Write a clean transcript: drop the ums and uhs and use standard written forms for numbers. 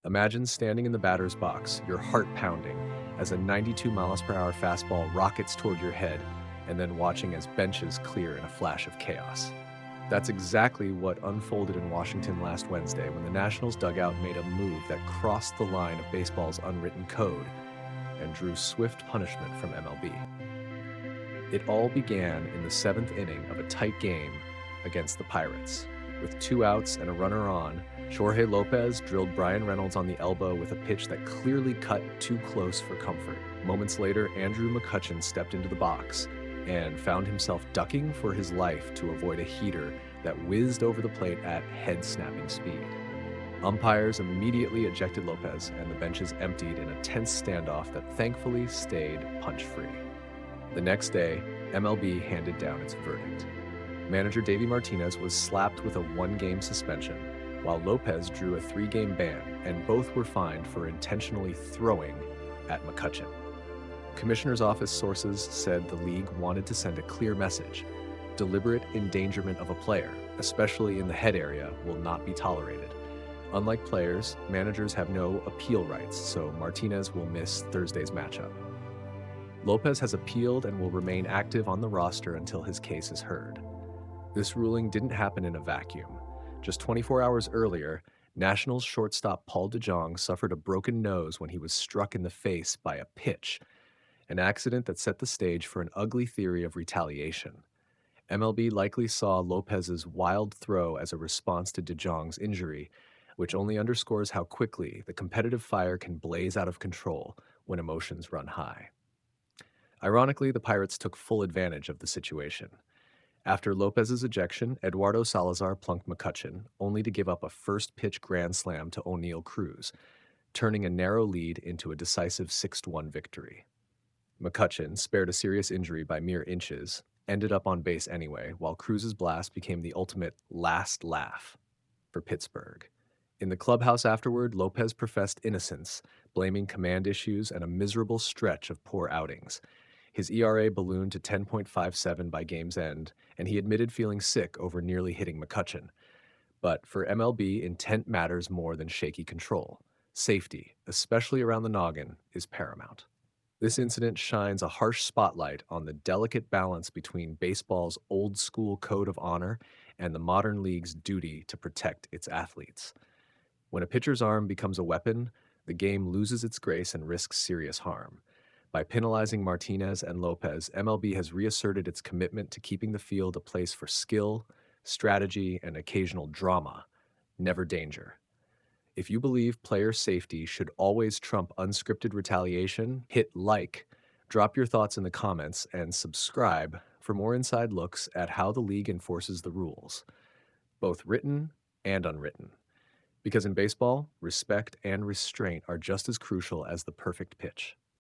Imagine standing in the batter's box, your heart pounding, as a 92 miles per hour fastball rockets toward your head, and then watching as benches clear in a flash of chaos. That's exactly what unfolded in Washington last Wednesday when the Nationals dugout made a move that crossed the line of baseball's unwritten code and drew swift punishment from MLB. It all began in the seventh inning of a tight game against the Pirates. With 2 outs and a runner on, Jorge López drilled Brian Reynolds on the elbow with a pitch that clearly cut too close for comfort. Moments later, Andrew McCutchen stepped into the box and found himself ducking for his life to avoid a heater that whizzed over the plate at head-snapping speed. Umpires immediately ejected López, and the benches emptied in a tense standoff that thankfully stayed punch-free. The next day, MLB handed down its verdict. Manager Davey Martinez was slapped with a 1-game suspension, while López drew a 3-game ban, and both were fined for intentionally throwing at McCutchen. Commissioner's office sources said the league wanted to send a clear message. Deliberate endangerment of a player, especially in the head area, will not be tolerated. Unlike players, managers have no appeal rights, so Martinez will miss Thursday's matchup. López has appealed and will remain active on the roster until his case is heard. This ruling didn't happen in a vacuum. Just 24 hours earlier, Nationals shortstop Paul DeJong suffered a broken nose when he was struck in the face by a pitch, an accident that set the stage for an ugly theory of retaliation. MLB likely saw López's wild throw as a response to DeJong's injury, which only underscores how quickly the competitive fire can blaze out of control when emotions run high. Ironically, the Pirates took full advantage of the situation. After López's ejection, Eduardo Salazar plunked McCutchen, only to give up a first-pitch grand slam to O'Neill Cruz, turning a narrow lead into a decisive 6-1 victory. McCutchen, spared a serious injury by mere inches, ended up on base anyway, while Cruz's blast became the ultimate last laugh for Pittsburgh. In the clubhouse afterward, López professed innocence, blaming command issues and a miserable stretch of poor outings. His ERA ballooned to 10.57 by game's end, and he admitted feeling sick over nearly hitting McCutchen. But for MLB, intent matters more than shaky control. Safety, especially around the noggin, is paramount. This incident shines a harsh spotlight on the delicate balance between baseball's old-school code of honor and the modern league's duty to protect its athletes. When a pitcher's arm becomes a weapon, the game loses its grace and risks serious harm. By penalizing Martinez and López, MLB has reasserted its commitment to keeping the field a place for skill, strategy, and occasional drama, never danger. If you believe player safety should always trump unscripted retaliation, hit like, drop your thoughts in the comments, and subscribe for more inside looks at how the league enforces the rules, both written and unwritten. Because in baseball, respect and restraint are just as crucial as the perfect pitch.